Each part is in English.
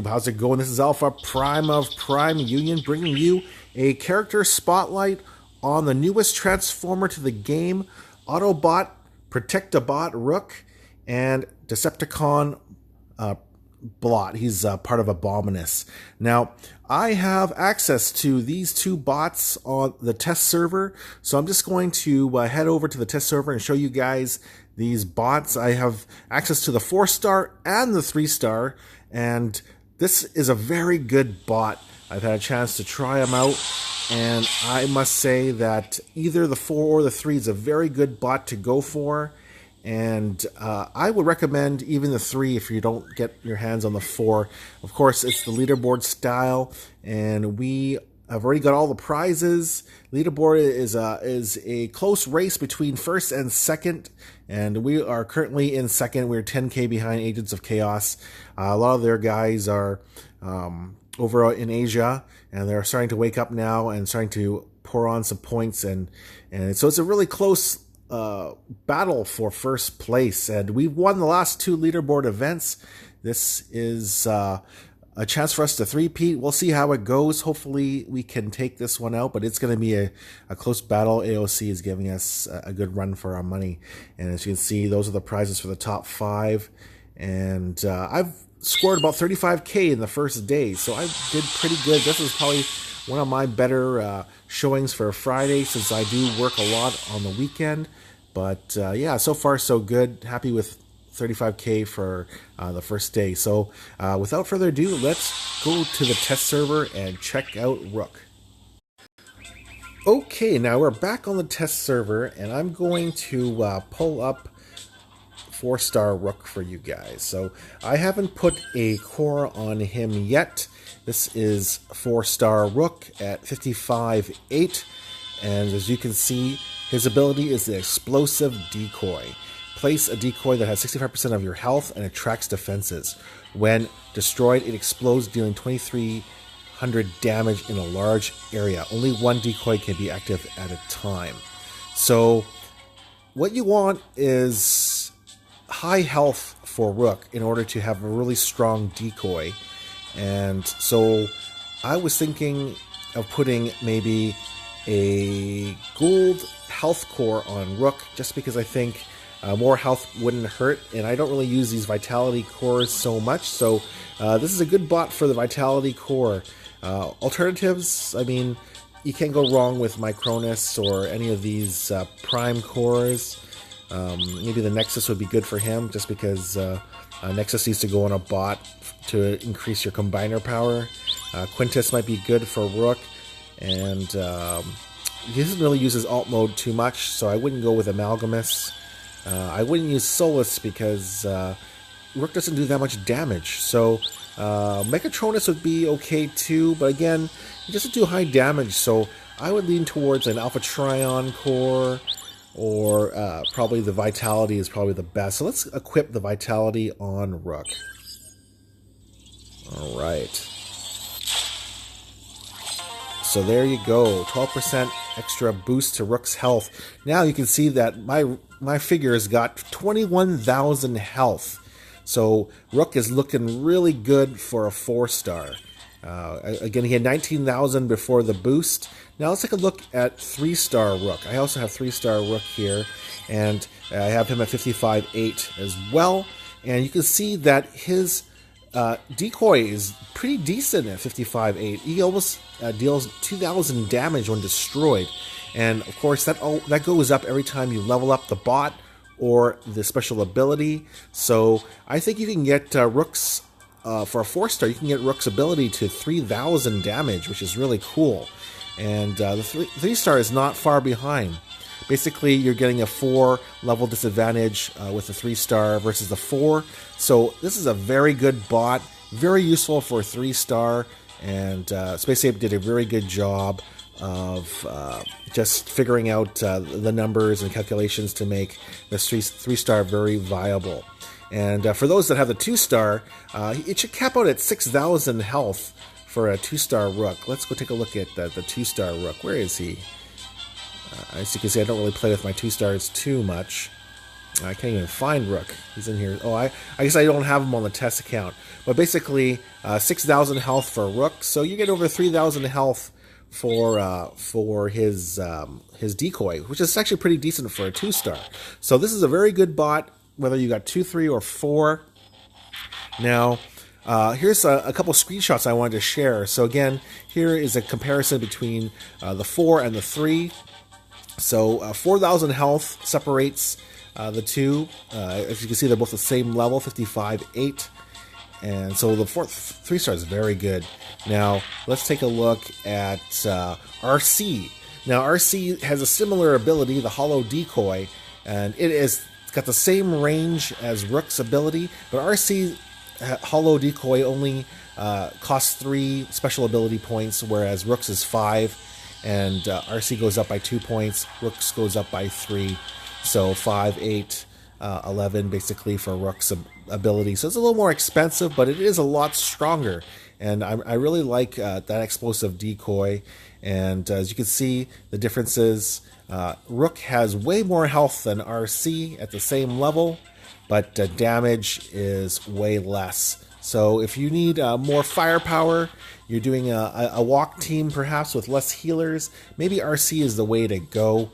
YouTube? How's it going? This is Alpha Prime of Prime Union bringing you a character spotlight on the newest Transformer to the game, Autobot, Protectobot, Rook, and Decepticon Blot. He's part of Abominus. Now, I have access to these two bots on the test server, so I'm just going to head over to the test server and show you guys these bots. I have access to the 4-star and the 3-star, and this is a very good bot. I've had a chance to try them out, and I must say that either the 4 or the 3 is a very good bot to go for. And I would recommend even the 3 if you don't get your hands on the 4. Of course, it's the leaderboard style, and we have already got all the prizes. Leaderboard is a close race between first and second, and we are currently in second. We're 10k behind Agents of Chaos. A lot of their guys are over in Asia, and they're starting to wake up now and starting to pour on some points, and so it's a really close battle for first place, and we've won the last 2 leaderboard events. This is a chance for us to three-peat. We'll see how it goes. Hopefully we can take this one out, but it's going to be a close battle. AOC is giving us a good run for our money, and as you can see, those are the prizes for the top 5, and I've scored about 35k in the first day, so I did pretty good. This is probably one of my better showings for Friday, since I do work a lot on the weekend. But yeah, so far so good. Happy with 35k for the first day. So without further ado, let's go to the test server and check out Rook. Okay, now we're back on the test server, and I'm going to pull up 4-star Rook for you guys. So I haven't put a core on him yet. This is 4-star Rook at 55.8, and as you can see, his ability is the Explosive Decoy. Place a decoy that has 65% of your health and attracts defenses. When destroyed, it explodes, dealing 2300 damage in a large area. Only one decoy can be active at a time. So what you want is high health for Rook in order to have a really strong decoy. And so I was thinking of putting maybe a gold health core on Rook, just because I think more health wouldn't hurt, and I don't really use these vitality cores so much, so this is a good bot for the vitality core. Alternatives, I mean, you can't go wrong with Micronus or any of these prime cores. Maybe the Nexus would be good for him, just because Nexus needs to go on a bot to increase your combiner power. Quintus might be good for Rook, and he doesn't really use his alt mode too much, so I wouldn't go with Amalgamus. I wouldn't use Solus because Rook doesn't do that much damage. So Mechatronus would be okay too, but again, he doesn't do high damage, so I would lean towards an Alpha Trion core, or probably the Vitality is probably the best. So let's equip the Vitality on Rook. Alright. So there you go, 12% extra boost to Rook's health. Now you can see that my figure has got 21,000 health. So Rook is looking really good for a 4-star. Again, he had 19,000 before the boost. Now let's take a look at 3-star Rook. I also have 3-star Rook here, and I have him at 55.8 as well. And you can see that his decoy is pretty decent at 55.8. He almost deals 2,000 damage when destroyed, and of course that goes up every time you level up the bot or the special ability. So I think you can get Rook's for a 4-star. You can get Rook's ability to 3,000 damage, which is really cool. And the 3-star is not far behind. Basically, you're getting a 4-level disadvantage with the 3-star versus the 4. So this is a very good bot, very useful for a 3-star, and Space Ape did a very good job of just figuring out the numbers and calculations to make this 3-star very viable. And for those that have the 2-star, it should cap out at 6,000 health for a 2-star Rook. Let's go take a look at the 2-star Rook. Where is he? As you can see, I don't really play with my 2-stars too much. I can't even find Rook. He's in here. Oh, I guess I don't have him on the test account. But basically, 6,000 health for Rook. So you get over 3,000 health for his decoy, which is actually pretty decent for a 2-star. So this is a very good bot, whether you got 2, 3, or 4. Now, here's a couple screenshots I wanted to share. So again, here is a comparison between the 4 and the 3. So 4,000 health separates the two. As you can see, they're both the same level, 55-8. And so the 3-star is very good. Now, let's take a look at Arcee. Now, Arcee has a similar ability, the Hollow Decoy, and it's got the same range as Rook's ability, but Arcee Hollow Decoy only costs 3 special ability points, whereas Rook's is 5, and Arcee goes up by 2 points, Rook's goes up by 3, so 5, 8, 11 basically for Rook's ability. So it's a little more expensive, but it is a lot stronger, and I really like that explosive decoy. And as you can see, the differences, Rook has way more health than Arcee at the same level, but damage is way less. So if you need more firepower, you're doing a walk team perhaps with less healers, maybe Arcee is the way to go.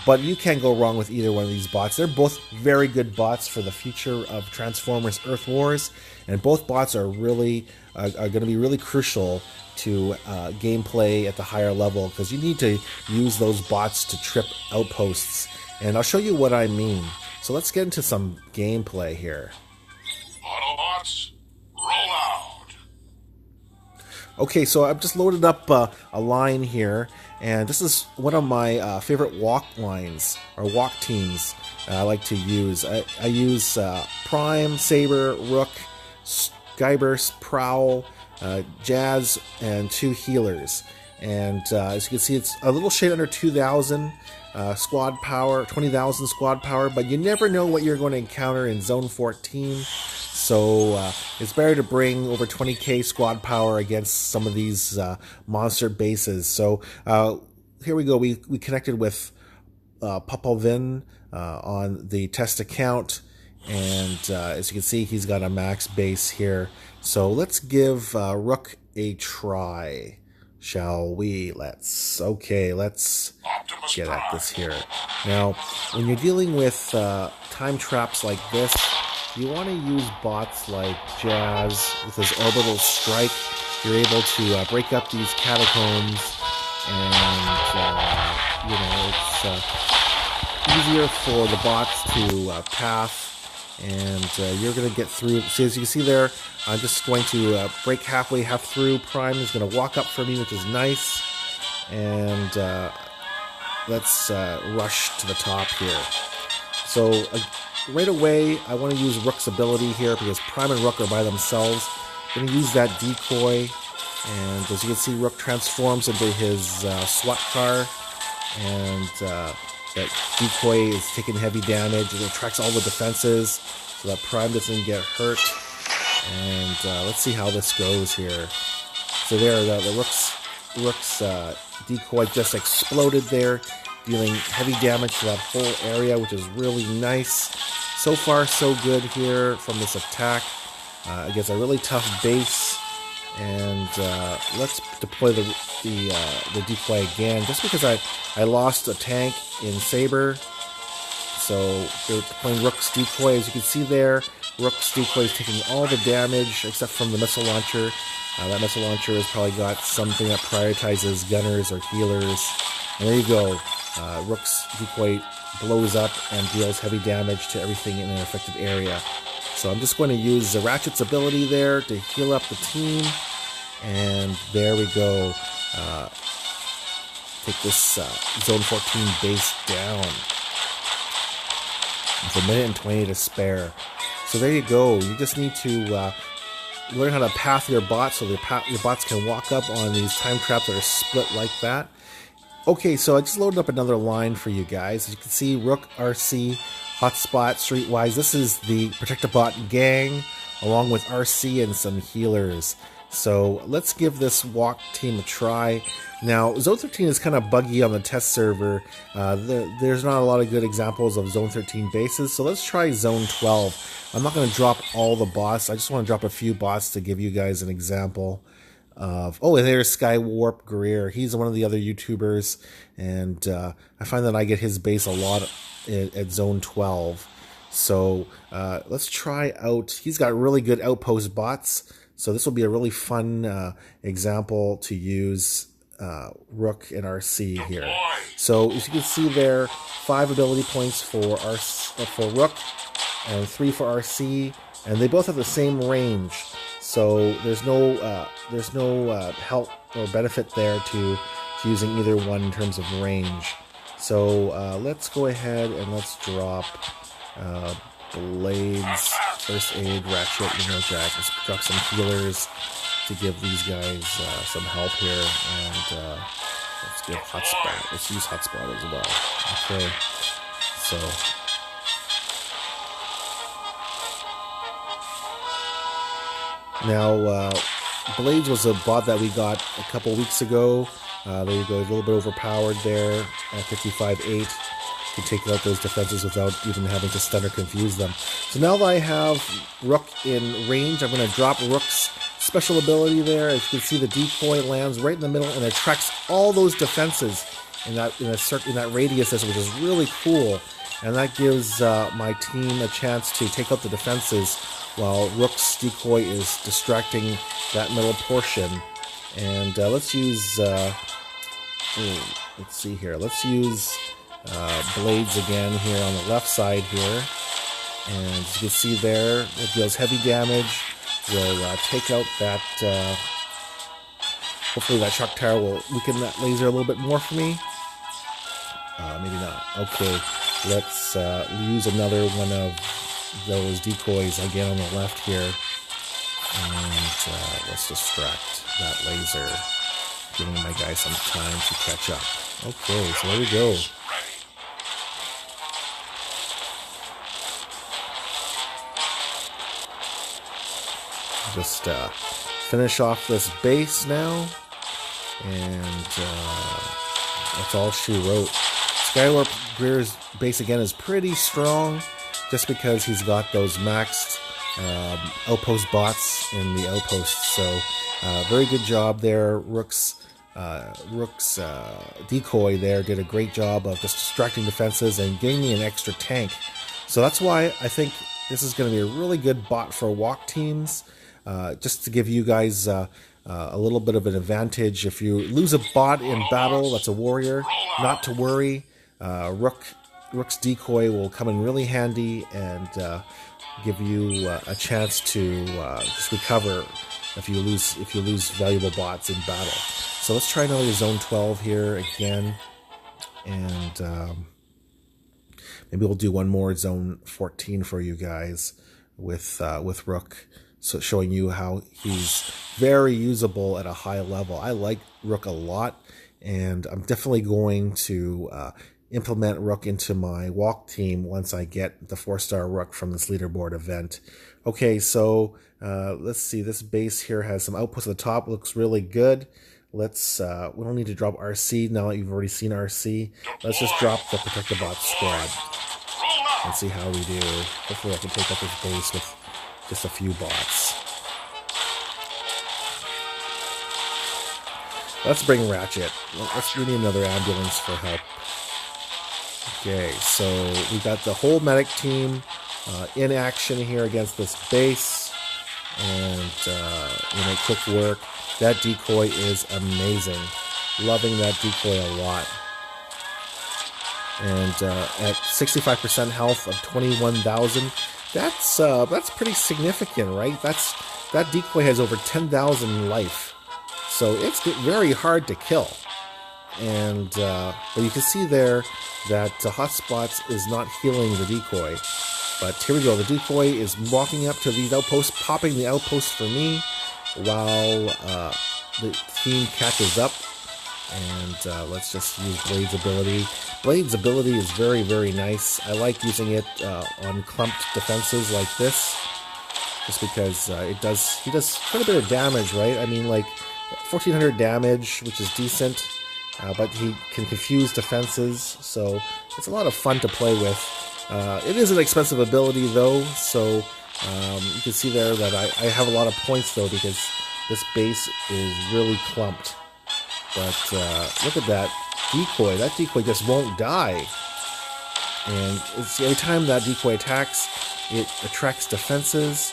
But you can't go wrong with either one of these bots. They're both very good bots for the future of Transformers Earth Wars, and both bots are really are going to be really crucial to gameplay at the higher level, because you need to use those bots to trip outposts. And I'll show you what I mean. So let's get into some gameplay here. Autobots, roll out! Okay, so I've just loaded up a line here, and this is one of my favorite walk lines, or walk teams I like to use. I use Prime, Saber, Rook, Skyburst, Prowl, Jazz, and 2 healers. And as you can see, it's a little shade under 2,000 squad power, 20,000 squad power, but you never know what you're going to encounter in Zone 14. So it's better to bring over 20k squad power against some of these monster bases. So here we go. We connected with Popovin on the test account, and as you can see, he's got a max base here. So let's give Rook a try, shall we? Let's get at this here. Now, when you're dealing with time traps like this, you want to use bots like Jazz with his orbital strike. You're able to break up these catacombs, and it's easier for the bots to path, and you're going to get through. So as you can see there, I'm just going to break half through. Prime is going to walk up for me, which is nice, and let's rush to the top here. So right away, I want to use Rook's ability here, because Prime and Rook are by themselves. I'm going to use that decoy, and as you can see, Rook transforms into his SWAT car, and that decoy is taking heavy damage. It attracts all the defenses so that Prime doesn't get hurt. And let's see how this goes here. So there, the Rook's decoy just exploded there, dealing heavy damage to that whole area, which is really nice. So far, so good here from this attack against a really tough base. And let's deploy the decoy again, just because I lost a tank in Saber. So they're deploying Rook's decoy. As you can see there, Rook's decoy is taking all the damage except from the missile launcher. That missile launcher has probably got something that prioritizes gunners or healers. And there you go. Rook's decoy blows up and deals heavy damage to everything in an affected area. So I'm just going to use the Ratchet's ability there to heal up the team. And there we go. Take this Zone 14 base down. With a minute and 20 to spare. So there you go. You just need to learn how to path your bots so your bots can walk up on these time traps that are split like that. Okay, so I just loaded up another line for you guys. As you can see, Rook, Arcee, Hotspot, Streetwise. This is the Protectobot gang, along with Arcee and some healers. So let's give this walk team a try. Now, Zone 13 is kind of buggy on the test server. There's not a lot of good examples of Zone 13 bases, so let's try Zone 12. I'm not going to drop all the bots. I just want to drop a few bots to give you guys an example of... Oh, and there's Skywarp Greer. He's one of the other YouTubers, and I find that I get his base a lot at Zone 12. So let's try out... He's got really good outpost bots, so this will be a really fun example to use Rook and Arcee here. So as you can see there, 5 ability points for Rook and 3 for Arcee, and they both have the same range. So there's no help or benefit there to using either one in terms of range. So let's go ahead and let's drop Blades, First Aid, Ratchet, Jack. Let's drop some healers to give these guys some help here, and let's give Hotspot. Let's use Hotspot as well. Okay, so now Blades was a bot that we got a couple weeks ago. There you go, a little bit overpowered there at 55-8. To take out those defenses without even having to stun or confuse them. So now that I have Rook in range, I'm going to drop Rook's special ability there. As you can see, the decoy lands right in the middle and attracts all those defenses in that radius, which is really cool. And that gives my team a chance to take out the defenses while Rook's decoy is distracting that middle portion. And let's use... let's see here. Let's use... Blades again here on the left side here, and as you can see there, it deals heavy damage. We'll take out that hopefully that shock tower will weaken that laser a little bit more for me. Maybe not. Okay, let's use another one of those decoys again on the left here, and let's distract that laser, giving my guy some time to catch up. Okay, so there we go. Just finish off this base now, and that's all she wrote. Skywarp Greer's base again is pretty strong, just because he's got those maxed outpost bots in the outposts. So very good job there. Rook's decoy there did a great job of just distracting defenses and giving me an extra tank. So that's why I think this is going to be a really good bot for walk teams. Just to give you guys a little bit of an advantage. If you lose a bot in battle that's a warrior, not to worry. Rook's decoy will come in really handy and give you a chance to just recover if you lose valuable bots in battle. So let's try another Zone 12 here again, and maybe we'll do one more Zone 14 for you guys with Rook. So showing you how he's very usable at a high level. I like Rook a lot, and I'm definitely going to implement Rook into my walk team once I get the 4-star Rook from this leaderboard event. Okay, so let's see. This base here has some outputs at the top. It looks really good. Let's we don't need to drop Arcee now that you've already seen Arcee. Let's just drop the Protectobot squad and see how we do. Hopefully I can take up this base with just a few bots. Let's bring Ratchet. We need another ambulance for help. Okay, so we got the whole medic team in action here against this base, and we make quick work. That decoy is amazing. Loving that decoy a lot. And at 65% health of 21,000, that's pretty significant, right? That decoy has over 10,000 life, so it's very hard to kill. And but you can see there that Hotspots is not healing the decoy. But here we go. The decoy is walking up to these outposts, popping the outposts for me, while the team catches up. And let's just use Blade's ability. Blade's ability is very, very nice. I like using it on clumped defenses like this. just because he does quite a bit of damage, right? I mean, like 1400 damage, which is decent, but he can confuse defenses, so it's a lot of fun to play with. It is an expensive ability though, so you can see there that I have a lot of points though because this base is really clumped. But look at that decoy. That decoy just won't die. And every time that decoy attacks, it attracts defenses,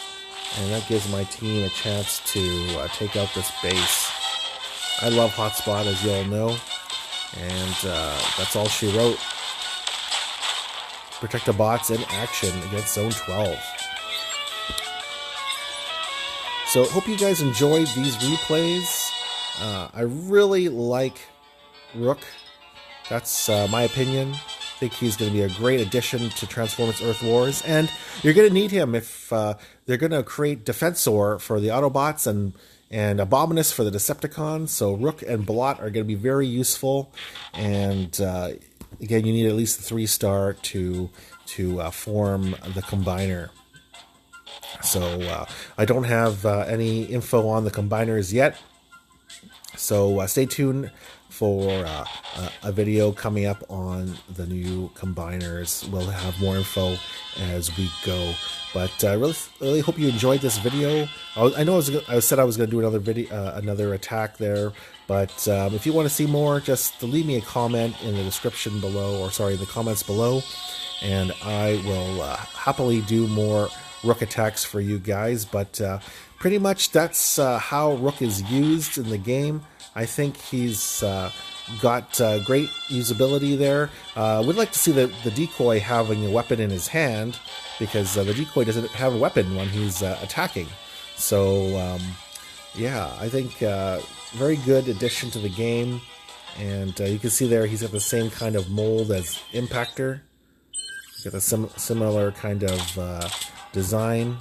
and that gives my team a chance to take out this base. I love Hotspot, as you all know, and that's all she wrote. Protectobots in action against Zone 12. So hope you guys enjoyed these replays. I really like Rook. That's my opinion. I think he's going to be a great addition to Transformers Earth Wars, and you're going to need him if they're going to create Defensor for the Autobots and Abominus for the Decepticons. So Rook and Blot are going to be very useful, and again, you need at least a 3-star to form the Combiner. So I don't have any info on the Combiners yet, so stay tuned for a video coming up on the new Combiners. We'll have more info as we go. But I really hope you enjoyed this video. I know I said I was going to do another video, another attack there. But if you want to see more, just leave me a comment in the description below, or sorry, in the comments below, and I will happily do more Rook attacks for you guys. But pretty much that's how Rook is used in the game. I think he's got great usability there. Would like to see the decoy having a weapon in his hand, because the decoy doesn't have a weapon when he's attacking. So yeah, I think very good addition to the game. And you can see there he's got the same kind of mold as Impactor. He's got a similar kind of design.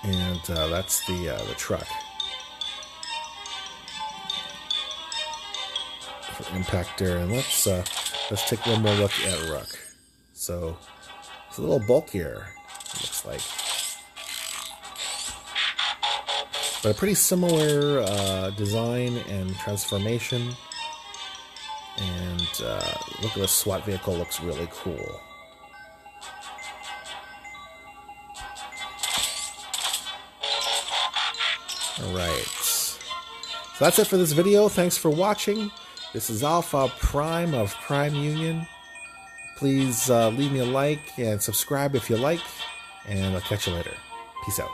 And that's the truck for Impactor. And let's take one more look at Rook. So it's a little bulkier, it looks like, but a pretty similar design and transformation. And look at the SWAT vehicle, looks really cool. Alright, so that's it for this video. Thanks for watching. This is Alpha Prime of Prime Union. Please leave me a like and subscribe if you like, and I'll catch you later. Peace out.